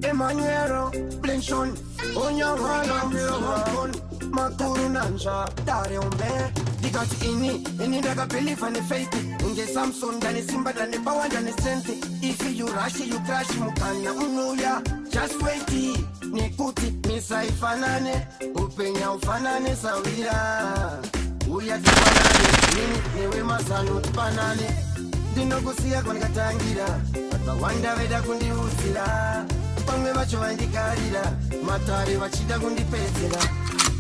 Emmanuel Blinchon Onyangala Miron Makuru Nanja Dare Umbe Digati ini daga believe and faith Unge Samson dani Simba dani Power dani Sente. If you rush you crash mukana unuya. Just wait nikuti misa ifanane upenya ufanane sawira uya tifanane nini niwe masanu tifanane dinogusia kwa nikatangira wanda veda kundiuzira pamwe vacho vandikarira matari vachida kundipedzera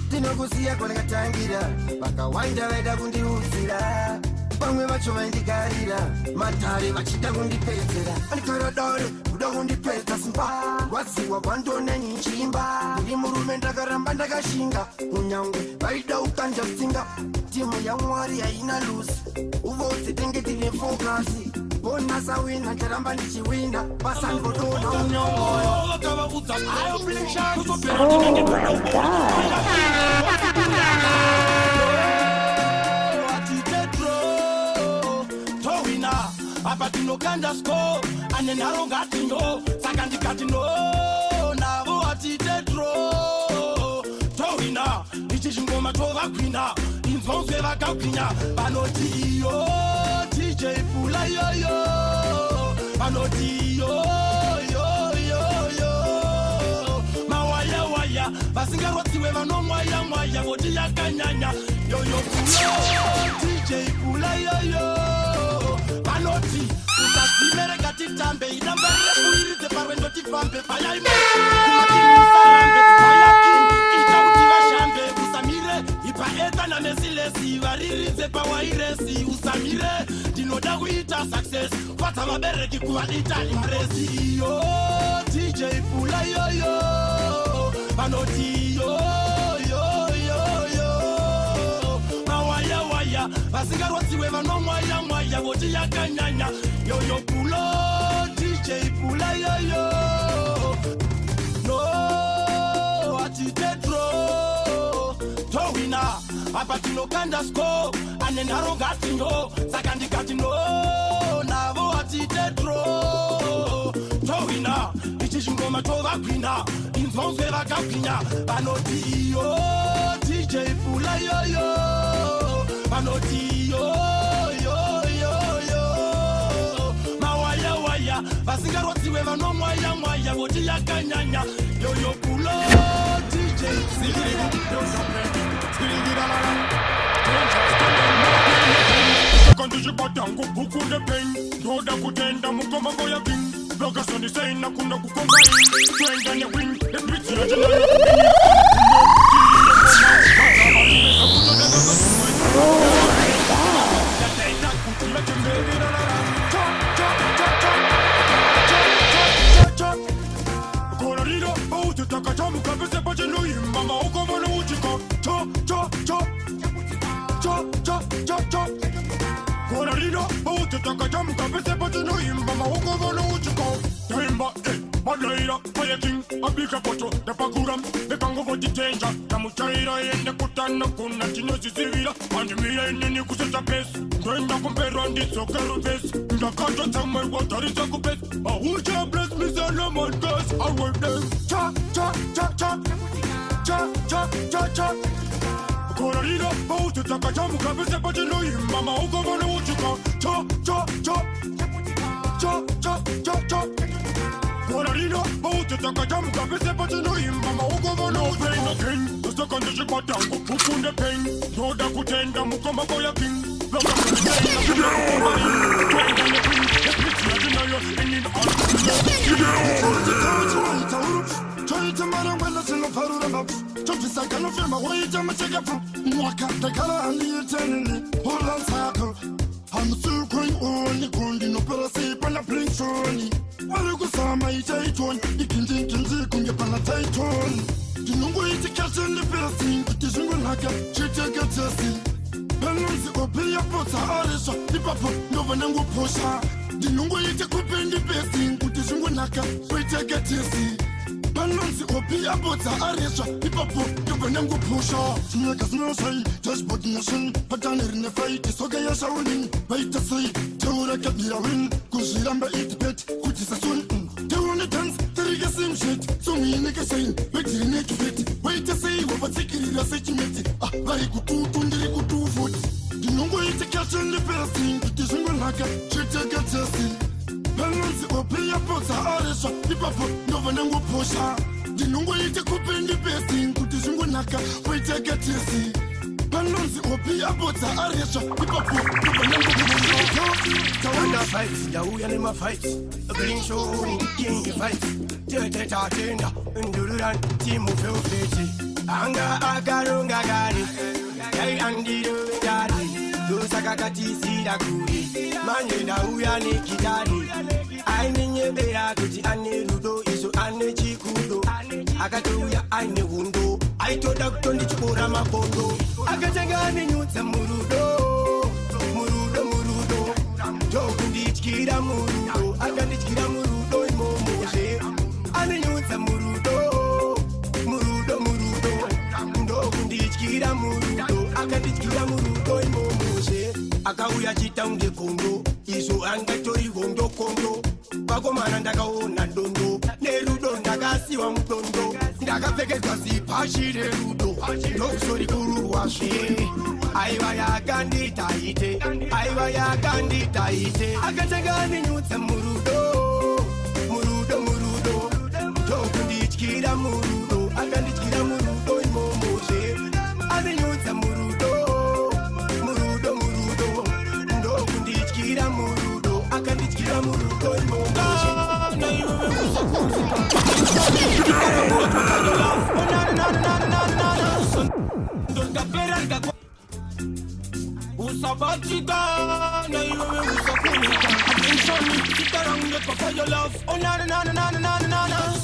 dinogusia kwa nikatangira vakawanda veda kundiuzira pamwe vacho vandikarira matari vachida kundipedzera andikaradare kuda kundipedza simba wadziwa kwandona nichimba ndi murume ndakaramba ndakashinga unyangwe vaida ukanja mtsinga timu ya mwari haina lusi uvodzi tenge tine fokasi bona sawina ndaramba ndichiwina pasandodona unyongoyo apa tinokanda sko ane narongati ndo saka ndikati no navo atitetro tohina ichi chingoma tovagwina inzonzwe vakagwinya vanoti iyo DJ Pula yoyo vanoti iyo mawaya vasingarotsiwe vanomwaya mwaya voti yakanyanya yoyo DJ Pula yoyo vanoti usazimere katitambe idambarire kuiridze parwendo tifambe payaime kumatimusarambe payaki itauti vashambe usamire ipaeta namesilesi variridze pawairesi usamire ndinoda kuita success kwata vabereki kuvaita impresi iyo DJ Pula yoyo vanoti iyo vasingarotsiwe vanomwaya mwaya voti yakanyanya yoyo Pulo DJ Pula yoyo no atitetro tohina apa tinokanda sko ane narongati ndo saka ndikati no navo atitetro tohina ichi chingoma tovagwina inzonzwe vakagwinya vanoti iyo DJ Pula yoyo vanoti yo mawaya vasingarotsiwe vanomwaya mwaya voti yakanyanya yoyo Pulo DJ kandichibatangu bukunde pen ndoda kutenda mukomango ya king blogasoni seina kunda kukombai twenda ne win the bitch ya jana Malaira, Fire King, a bigger photo, the Paguram, the Congo for the danger, Tamuchaira, and the Kutana, Kunatino, Sivira, and me and the Nikuseta base. When the compare on this Okaro base, the country somewhere water is a base. A who shall bless me, Solomon, cause I will them. Cha, cha, cha, cha, cha, cha, cha, cha. Coralina, both the Takajamu, Kabisapatino, Mama, Ogovano, Uchiko, cha, cha, cha, cha, cha, cha, cha. Coralina, both the Takajamu, Kabisapatino, Mama, Ogovano, Train again. The second is your bottom, who put the pain. No, the Kutenda, Mukamagoya King. Penalty opia pota arisha ipapo novanangu posha dinungu yite kupendi besi kutishungu naka wite getisi Penalty opia pota arisha ipapo novanangu posha Smeka snosai dashboard nation patanir ne fight soga ya shawlin baita sai teura kabira win kushiramba it bet kutisa sun teura dance teriga sim shit saying, wait till next bit. Wait to say, what particularly the situation. Very good to do food. The number is to catch on the best thing. It is in like a check to get tested. Penalty will pay a box. I shot the papa. No one will push her. The number is to coupon the best thing. It is in like a wait to get tested. Penalty will pay a box. I shot the papa. So when I fight, you and him a fight. A green show, king fight. Teta tenda, Nduran, Timu Filfiti. Anga Agarunga Gari. Yay Andi Gari. Dosakati Sidakuri. Manila Uyani Kidari. I mean, Beaguti Ane Ludo is Ane Chikudo. Agatuya Ane Wundo. I told Dr. Nichurama Bondo. Agatagani Nuta Murudo. Murudo. Jokundikira Murudo. Aganikira Murudo in Momo. Ane Nuta Murudo. Ndokundikira Murudo. Aganikira Murudo in Momo. Akauya chitange kondo. Iso angatori gondo kondo. Bagomana ndakaona dondo. Nerudo ndakasiwa mutondo. Ndakapfeke kasi pashi rerudo. Ndokusori kuruwashi. Aiva yakandita ite. Akatengani nyutsa murudo. Ndokundityira murudo. Akandityira murudo imomoshe. Ane nyutsa murudo. Ndokundityira murudo. Akandityira murudo imomoshe. Usabatika, na iwe usakunika. Attention, kitaranga kwa your love. Oh na.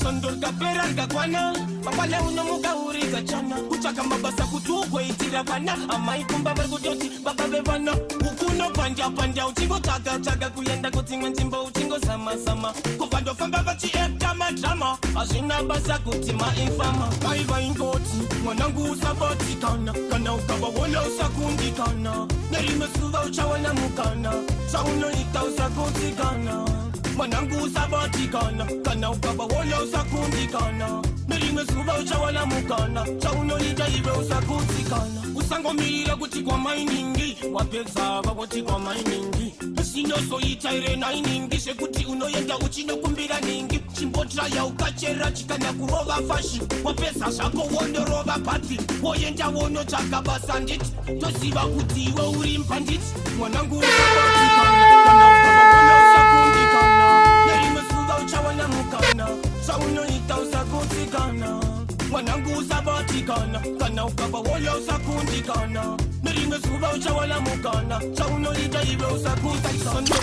Sandor kapera kakwana. Papale unamuka uriga chana. Kuchaka mabasa kutugwe itira bana. Amai kumba bargudoti baba bebana. Ukuno panja uchingo chaga kuyenda kutinga ntimbo uchingo sama. Kufando famba bachi drama. Ashina basa kutima infama. Kaiva ingoti, mwanangu usabatikana. Kana ukaba wala usakundikana. Nerime suva uchawana mukana. Sauno ita usakutikana. Mwanangu usabatikana. Kana ukaba wala usakundikana. Nerime suva uchawana mukana. Sauno ita iwe usakutikana. Usango mira kuchikwa mainingi. Wapeza wakuchikwa mainingi. Sino so ita ire nainingi. Shekuti unoyenda uchino kumbira ningi. Chimbotra ya ukachera chikana kurova fashi. Wapeza shako wondo rova pati. Woyenda wono chaka basandit. Tosiva kuti iwe uri mpandit. Mwanangu usabatikana. Kana ukaba wala usakundikana. Nerime suva uchawana mukana. Sauno ita usakutikana. Mwanangu usabatikana. Kana ukaba wala usakundikana. Nerime suva uchawana mukana. Sauno ita iwe usakutikana.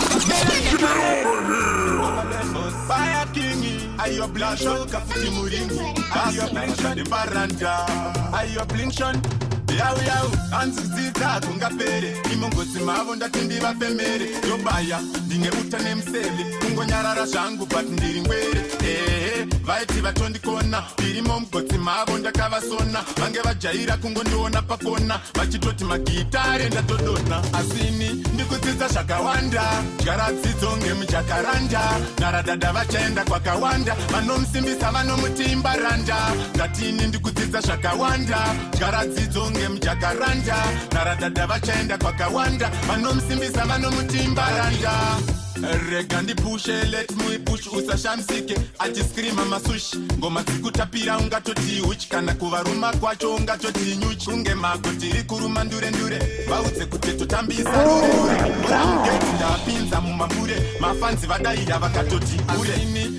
Fire King, ayo blanchon, kafuti muringi. Ayo blanchon, de baranda. Ayo blanchon, yau, anzuzita kungapere. Imongozi mavo ndatindi vafemere. Yobaya, ndinge utane msele. Kungonyarara shangu but ndiri ngwere. Vaiti vatondikona. Irimo mgozi mavo ndakavasona. Vange vajaira kungondiona pakona. Vachitoti magitare ndatodona. Asini, ndikudzidza zvakawanda. Tyaradzidzo ngemujakaranda. Naradada vachaenda kwakawanda. Vanomsimbisa vanomutimba randa. Ndatini ndikudzidza zvakawanda. Tyaradzidzo ngemujakaranda. Naradada vachaenda kwakawanda. Vanomsimbisa vanomutimba randa. Rega ndipushe, let me push usashamsike. Achiskrima masushi, ngoma dzikutapira ungatoti uchi. Kana kuvaruma kwacho ungatoti nyuchi. Kunge mako tiri kuruma ndure. Vaudze kuti totambisa rure. Murangeti ndapinza mumambure. Mafanzi vadaira vakatoti ure.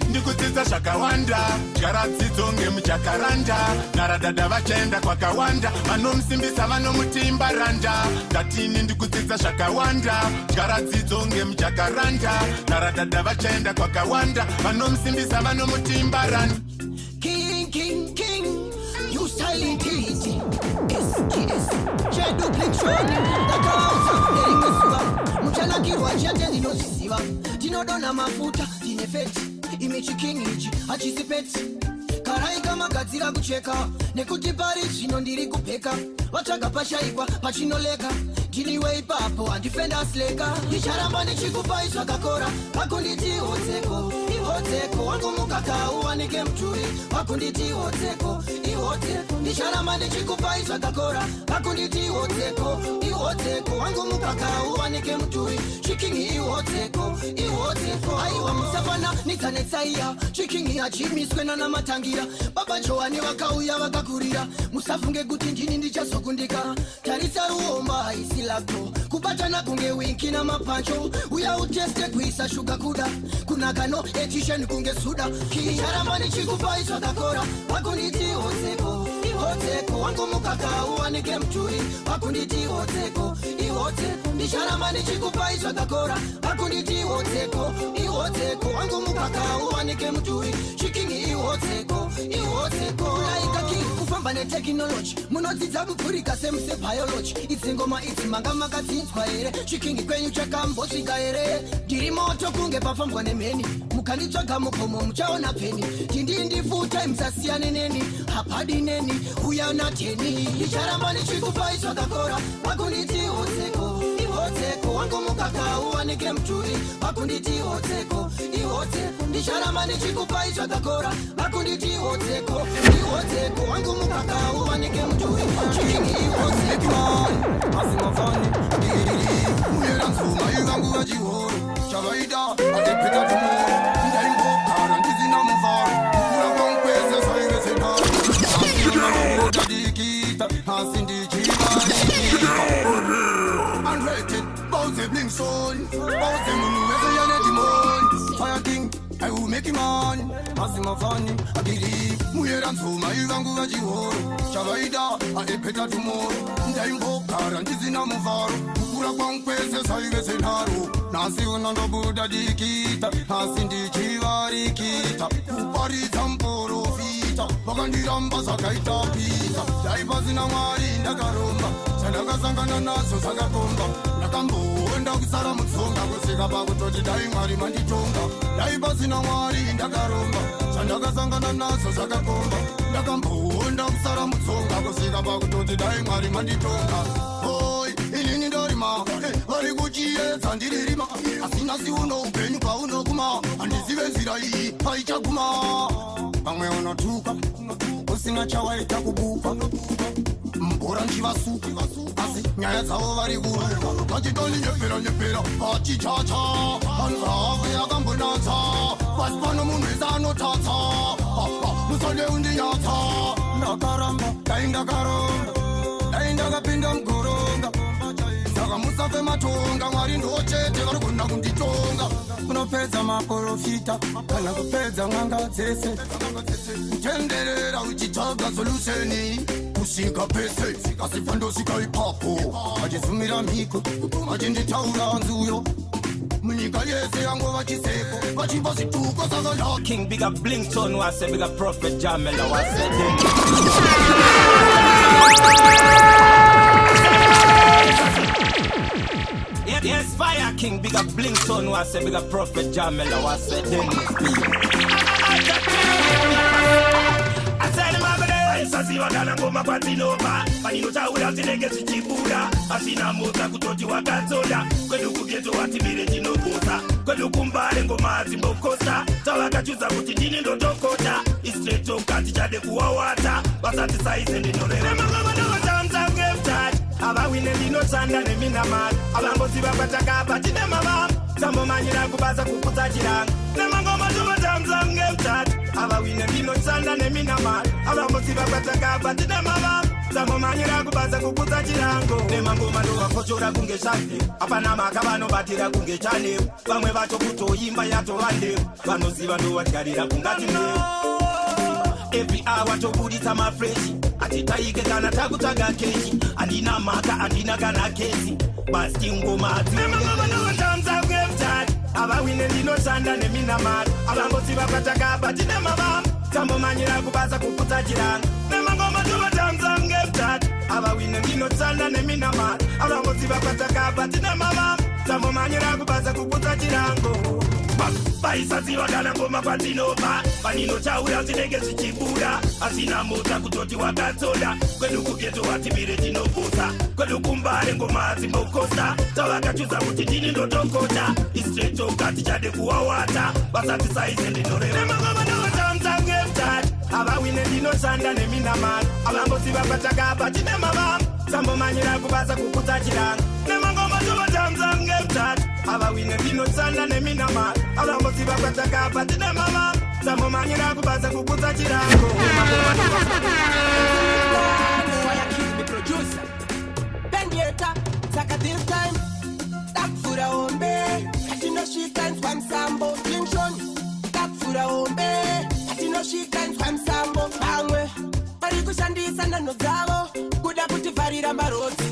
Ndikudzidza zvakawanda. Tyaradzidzo ngemujakaranda. Naradada vachaenda kwakawanda. Vanomsimbisa vanomutimba randa. Ndatini ndikudzidza zvakawanda. Tyaradzidzo ngemujakaranda. Naradada vachaenda kwakawanda. Vanomsimbisa vanomutimba randa. King, you styling titi. SGS, Chedu Plexoni, Dakauza, Nerimesua, Muchalakirwa, Jateni no Siva, Tinodona Mafuta, Tinefeti, Imichi King Ichi, Achisipeti. Karai kama katsira kucheka nekuti pari zvino ndiri kupeka vatsvaga pashaikwa pachinoleka ndiniwe ipapo handifenda sleka ndicharamba ndichikupai zvakakora pakunditi hodzeko ihoteko wangu mukaka uwanike mturi wakunditi ihoteko ndicharama ndichikupa izvakakora wakunditi ihoteko wangu mukaka uwanike mturi chikingi ihoteko aiwa musafana nitsanetsaiya chikingi achimiswena namatangira baba joani vakauya vakakurira musafunge kuti ndini ndichazokundika tarisa ruomba haisi lako kubatana kunge winki na mapancho uya uteste kuisa shuga kuda kunakano etisheni kunge suda kicharama nichikupa izvakakora wakunditi ihoteko wangu mukaka uwanike mturi wakunditi ihoteko ndicharama nichikupa izvakakora wakunditi ihoteko wangu mukaka uwanike mturi chikingi ihoteko kulaikaki kufamba neteknology munodzidza kupfurika semusebiology idzingoma idzi manga makadzinzwa here chikingi kwenyu chakambosvika here ndiri moto kunge pafambwa nemheni mukanditsvaga mugomo muchaona peni ndindifuta musasiyane neni hapadi neni uya nateni ndicharamba ndichikupa izvakakora wakunditi ihoteko wangu mukaka uwanike mturi wakunditi ihoteko ndicharamba ndichikupa izvakakora wakunditi ihoteko wangu mukaka uwanike mturi chikingi ihoteko asimafani uyera nzuma ivangu vachihoro chavaida atepeta tumoro ndaingokara ndizina muvaro urakwangwese saivesenaro asiyonaootadikita asi ndichivaikita unrated bauze bling son bauze munu wezeyane dimon fire king I will make him on asimafani akiri muyera nzuma ivangu vachihoro chavaida atepeta tumoro ndaingokara ndizina muvaro kukura kwangwese saivesenaro nasiona ndobuda dikita asi ndichivarikita kuparidza muprofita vakandiramba zvakaitapita daipasina mwari ndakaromba zvandakasangana nazvo zvakakomba ndakamboenda kusara mutsonga kusvika pakutoti dai mwari manditonga daipasina mwari ndakaromba zvandakasangana nazvo zvakakomba ndakamboenda kusara mutsonga kusvika pakutoti dai mwari manditonga oi inini ndorima vari kuchiedza ndiririma asina siuno upenyu kwaunoguma handizive nzira iyi paichaguma pamwe unotuka usina chawaita kubuka mbora nchivasuka asi nyaya dzavo vari kuruka vachitoninyepera vachichacha vanhu vavo yakambonatsa pasi pano munhu wese anotatsa musade undinyatsa ndakaramba dai ndakaromba dai ndakapinda mugoronga saka musafe matonga mwari ndochete vari kunda kunditonga kunopedza maprofita kana kupedza n'anga dzese kutenderera uchitsvaga solusheni kusvika pese asifa ndosvika ipapo achizumira mhiko achinditaura nzuyo munyika yese yangova chiseko vachimba zvituko saka King big up Blinkton wase big up Prophet Jamela wase Yes, Fire King big up Blinkton wase big up Prophet Jamela wase Sasiwakana ngoma kwatinova paninotaura tinenge zichibura asina mota kutoti wakadzoda kwedu kugeto watimire tinokosa kwedu kumbare ngoma dzimbokosa tavakachuza kuti ndini ndotokota istreto kati chade kuwawata vasati saize ndinorera avawine ndinotsanda neminamari avangoziva kwatakapa tine mavama tambomanyira kubaza kukudza chiranga nemangoma tomatamzange mtatu avawine ndinotsanda neminamari avangoziva kwatakapa tine mavama tambomanyira kubaza kukudza chirango nemangoma ndovakochora kunge zvandevu apana maka vanobatira kunge chanevu vamwe vacho kutoimba yatovandevu vanoziva ndovadyarira kungati nevu every hour tobudisa mafreshi atitaike kana takutsvaga keshi andina maka andina kana kesi basi ngoma nemangomanotamza kwemtatu avawine ndinoshanda neminamari avangoziva kwatakaba tine mavama tambomanyira kubaza kukudza chiranga nemangoma tovatamza ngemtatu avawine ndinoshanda neminamari avangoziva kwatakaba tine mavama tambomanyira kubaza kukudza chirango Paisaziwa kana ngoma kwatinopa paninotaura tinenge zichibuda asina mota kutoti wakatsoda kwedu kugeto watibire tinobusa kwedu kumbare ngoma dzimbokosa tavakachuza kuti ndini ndotokota istreetoka tichade kuwawata basati saize ndinoreva nemangoma ndotamtange mtatu avawine ndinoshanda neminamano avangoziva patakapa tine mavamo sambomanyira kubasa kukudza chiranga nemangoma tovatamtange mtatu avawine ndinoshanda neminamano avangoziva patakapa tine mavamo sambomanyira kubasa kukudza chirango Saka this time, tak fura ombe. Katino she can swam sambo. Clinton, tak fura ombe. Katino she can swam sambo. Bangwe, parikushandisa nano dzavo. Kuda kuti varira maroti.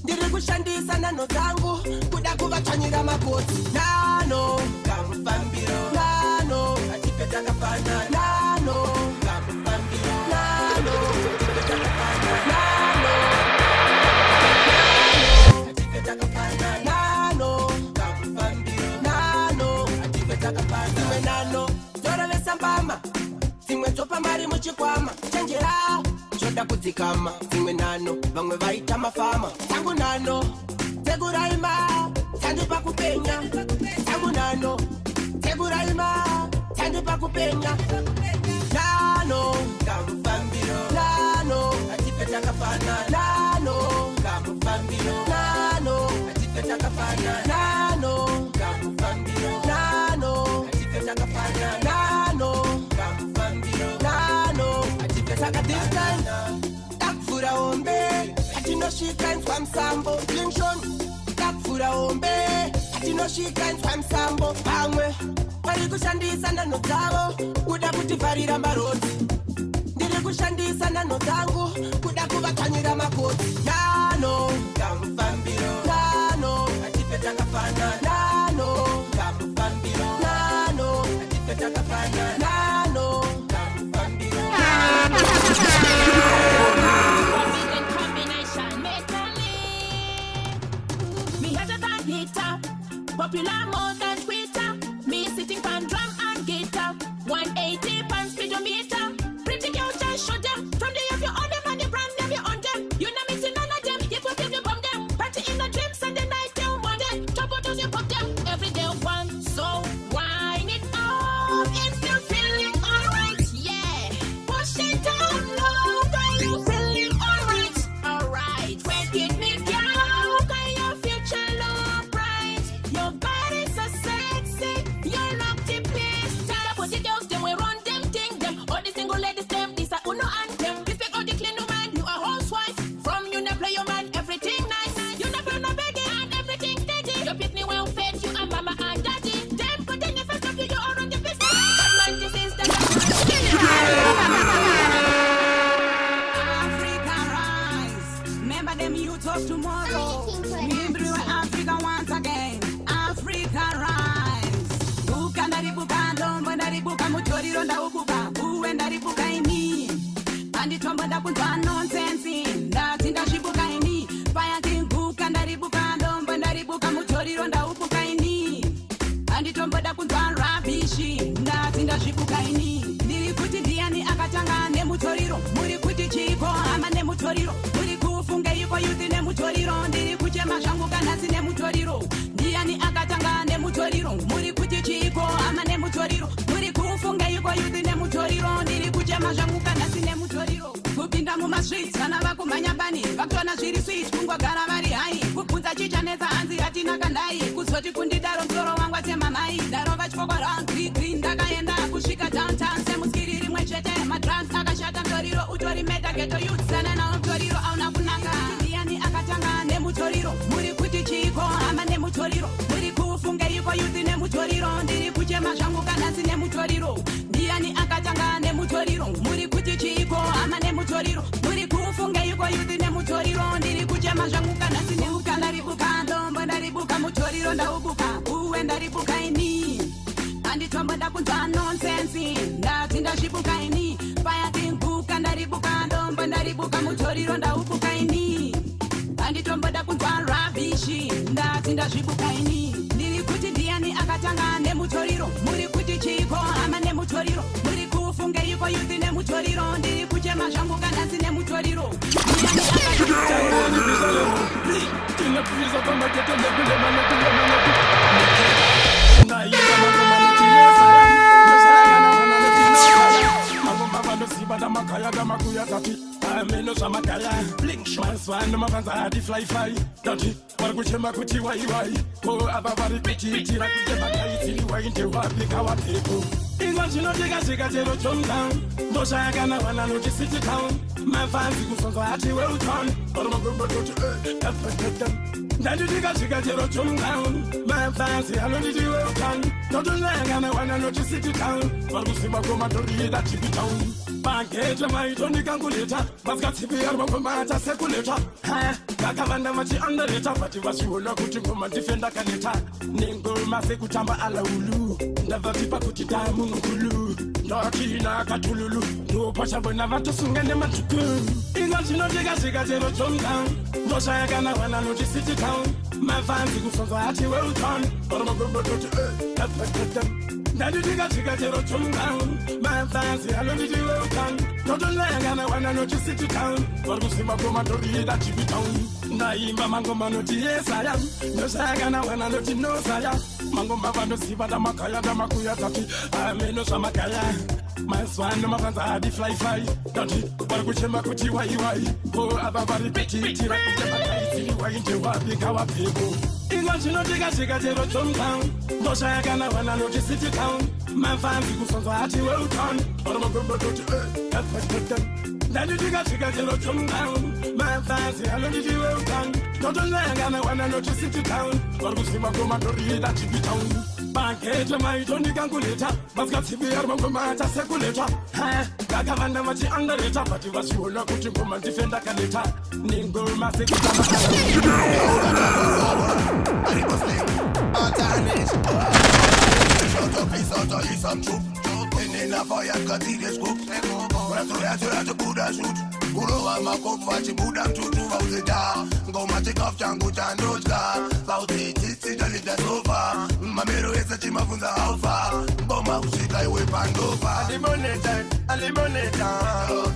Ndiri kushandisa nano dzangu. Kuda kuvatanyira makoti. Nano, kamufambiro. Nano, atipeta kapana. Nano, kamufambiro. Nano, atipeta kapana. Nano. Nano, Zimwe nano, zora vesambama Zimwe topa mari muchikwama Chenjera, choda kudzikama Zimwe nano, vamwe vaita mafama Tangu nano, teguraima Tandi pakupenya Tangu nano, teguraima Tandi pakupenya Nano, kamufambiro Nano, atipeta kapana Nano, kamufambiro Nano, atipeta kapana Nano, kamufambiro Nano, atipeta kapana Nano, kamufambiro Nano, atipeta kapana Tak fura ombe Atino shika nswa msambo Clinton Tak fura ombe Atino shika nswa msambo Bangwe Parikushandisa nano dzavo Kuda kuti varira maroti Ndiri kushandisa nano dzangu Kuda kuvatanyira makoti Nano, kamufambiro Nano, atipeta kapana Nano, kamufambiro Nano, atipeta kapana Nano, kamufambiro Combination mentally. Me hotter than heater, popular more than Twitter. Me sitting pan drum and guitar, 180 pan speedometer. Pretty girl just show them. From the of your own them and the brand them you on them. You know mixing none of them, yet what you bomb them. Party in the dreams and the night you want them. Top of those you pop them, every day one. So wind it up if you're feeling alright, yeah. Push it down low, are you feeling alright? Alright, work it me girl, can your future look bright? Your body's so sexy, you're not the best. Tell the pussy girls, them we run them thing them. All the single ladies them, this are uno anthem. Respect all the clean woman, you a housewife. From you never play your man, everything nice. You never no begging and everything steady. Your pitney well fed, you and mama and daddy. Them put in your first love, you all on the business. But man, this is the Africa rise. Remember them youth of tomorrow. Remember Africa once again. Africa rise. Buka ndaribuka ndombo ndaribuka mutoriro ndaubuka. Uwe ndaribuka ini. Anditombo ndakunzwa nonsense. Ndati ndashibuka ini. Payati buka ndaribuka ndombo ndaribuka mutoriro ndaubuka ini. Anditombo ndakunzwa rabishi. Ndati ndashibuka ini. Ndiri kuti ndiani akatanga nemutoriro. Muri kuti chiko ama nemutoriro. Muri kufunge iko yuti nemutoriro. Ndiri kuchema zvangu kana sine mutoriro. Ndiani akatanga nemutoriro. Muri kuti chiko ama nemutoriro. Muri kufunge iko yuti nemutoriro. Ndiri kuchema zvangu kana sine mutoriro. Kupinda mumastreets kana vakumhanya bani. Vakutona zviri sweet kungogara vari hai. Kubvunza chichanetsa hanzi hatina kandai. Kuzoti kundidaro msoro wangu atemamai. Daro vachipoko round green ndakaenda kusvika downtown semuskiri rimwe chete. Madrums akashata mutoriro utori meta ghetto youth. Sana nawo mutoriro auna kunanga. Ndiani akatanga nemutoriro. Muri kuti chiko ama nemutoriro. Muri kufunge iko youth nemutoriro. Ndiri kuchema zvangu kana sine mutoriro. Ndiani akatanga nemutoriro. Muri kuti chiko ama nemutoriro. Muri kufunge iko youth nemutoriro. Ndiri kuchema zvangu kana sine mutoriro. Ndaribuka ndombo ndaribuka mutoriro ndaubuka. Uwe ndaribuka ini. Anditombo ndakunzwa nonsense. Ndati ndashibuka ini. Payati buka ndaribuka ndombo ndaribuka mutoriro ndaubuka ini. Anditombo ndakunzwa rabishi. Ndati ndashibuka ini. Ndiri kuti ndiani akatanga nemutoriro. mutoriro muri kuti chiko ama nemutoriro muri kufunge iko yuti nemutoriro ndiri kuchema zvangu kana sine mutoriro Bangeja maitoni kanguleta vasikatipiyari vakomata sekuleta kakavanda vachiandareta vati vachiona kuti ngoma ndifenda kaneta nengoma sekutamba alaulu ndavatipa kuti ndamunukulu ndakina akatululu ndopachavona vatosunga nematuku inga chinotekasvika chero chomdown ndoshayakana vana noti city town mafanzi kusonza ati welton varamagobototi ndandidikasvika chero chomdown mafanzi anonditi welton ndotonayangana vana noti city town vari kusimba komatoriida chipi town ndaimba mangoma noti yesaya ndoshayakana vana noti nosaya mangoma vandoziva ndamakaya ndamakuya tati ameno zvamakaya mazwano mafanza adi fly tati vari kuchema kuti waiwai ko ava vari petitira kutemakaitiri waindewavinga wapeko inga zvinotikasvika chero chomtown ndoshayakana vana noti city town mafanzi kusonzwa ati welton vari magombototi ndandidikasvika chero chomtown mafanzi anonditi welton ndotonayangana vana noti city town vari kusimba komatoriida chipi town bangeja maitondikanguleta vasikatipiyari vangomata sekuleta kakavanda vachiandareta vati vachiona kuti ngoma ndifenda kaneta nengoma sekutamba Kurova makofu vachibuda mtutu vauzida ngoma chikafu changu chandotya vauzitsitsi talita sofa mamero ese chimafunza alfa ngoma kusvika iwe pandofa alimoneta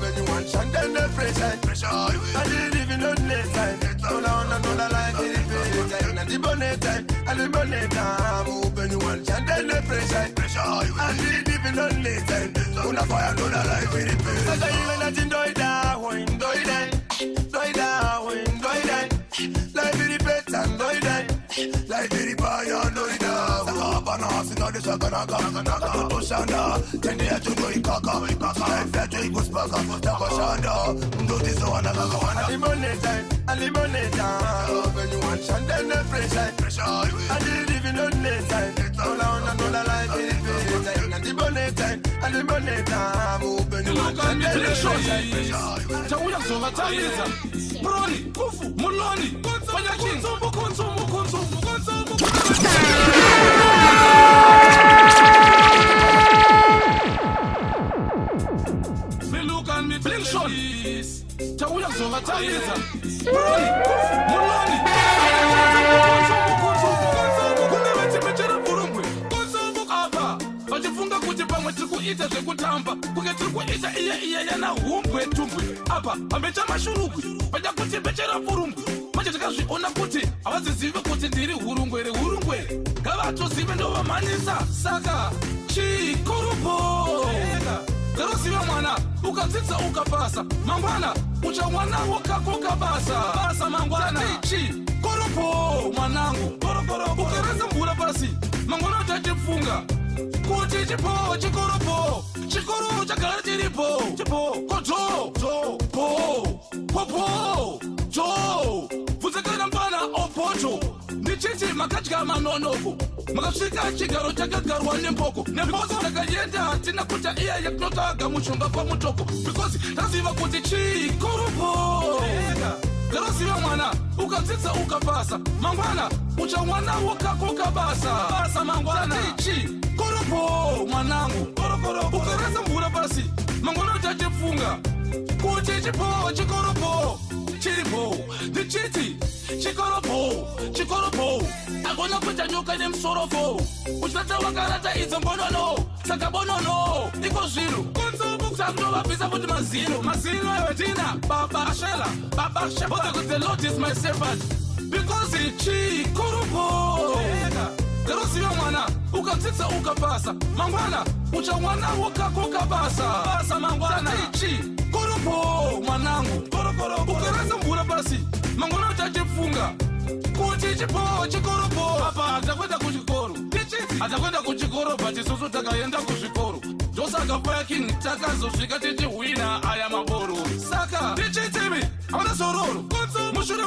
when you want shanda the pressure I didn't even know next time unaona ndola like it alimoneta when you want shanda the pressure I didn't even know next time unafaya ndola like it sasa iwe na tindoida like very better and like very bad Sakabana, Sinadi Sakanaga, Toshana, Tenia to do Kaka, like that to Iguspaka, Takashanda, do this one, Alimoneta, when you want Shanda and the pressure, I didn't even know next time, all on another life, and the bonnet, Alimoneta, when you want Shanda and the pressure, Tawuya Sova, Brody, Kufu, Muloni, Konsumu. Me look and me blink shot. Tawuya Sova, Brody, Kufu, Muloni, vachifunga kuti pamwe tiri kuita zvekutamba kunge tiri kuita iye yana humbwe tumbwe apa pambecha mashurugwi vachakuti mbechera pfurumbwi mache tikazviona kuti havazizive kuti ndiri hurungwere ngavatozive ndovamhanyisa saka chikurupo garoziva mwana ukadzidza ukapasa mangwana uchawanawo kako kabasa mangwana chikurupo mwanangu ukareza mvura pasi mangwana uchachifunga kuti chikoro chagara chiripo vunzekana mbana opocho ndichiti makadya manonoko makasvika chigaro chakagarwa nemboko takayenda hatina kuta iya yakunotaga mushonga pamutoko because taziva kuti chikoropo garoziva mwana ukadzidza ukapasa mangwana uchawanawo kako kabasa mangwana koropo mwanangu ukareza mvura pasi mangwana utachifunga kuti chikoropo chiripo ndichiti chikoropo agona kuita nyoka nemusorofo uchitata wakarata idzo mbonono saka bonono iko zviro sakutovabvisa kuti mazino ewetina baba shela but the Lord is my servant because chikurupo leroziva mwana ukatsitsa ukapasa mangwana uchawana wakakoka basa mangwana ichi kurupo mwanangu ukarasa mvura pasi mangwana uchachifunga kuti chipo chikoropo apa atakwenda kuchikoro atakwenda kuchikoro but isusu takaenda kuzvikoro ndosaka paking takazosvika tichihwina aya maboro saka tichitimi hauna zororo mushure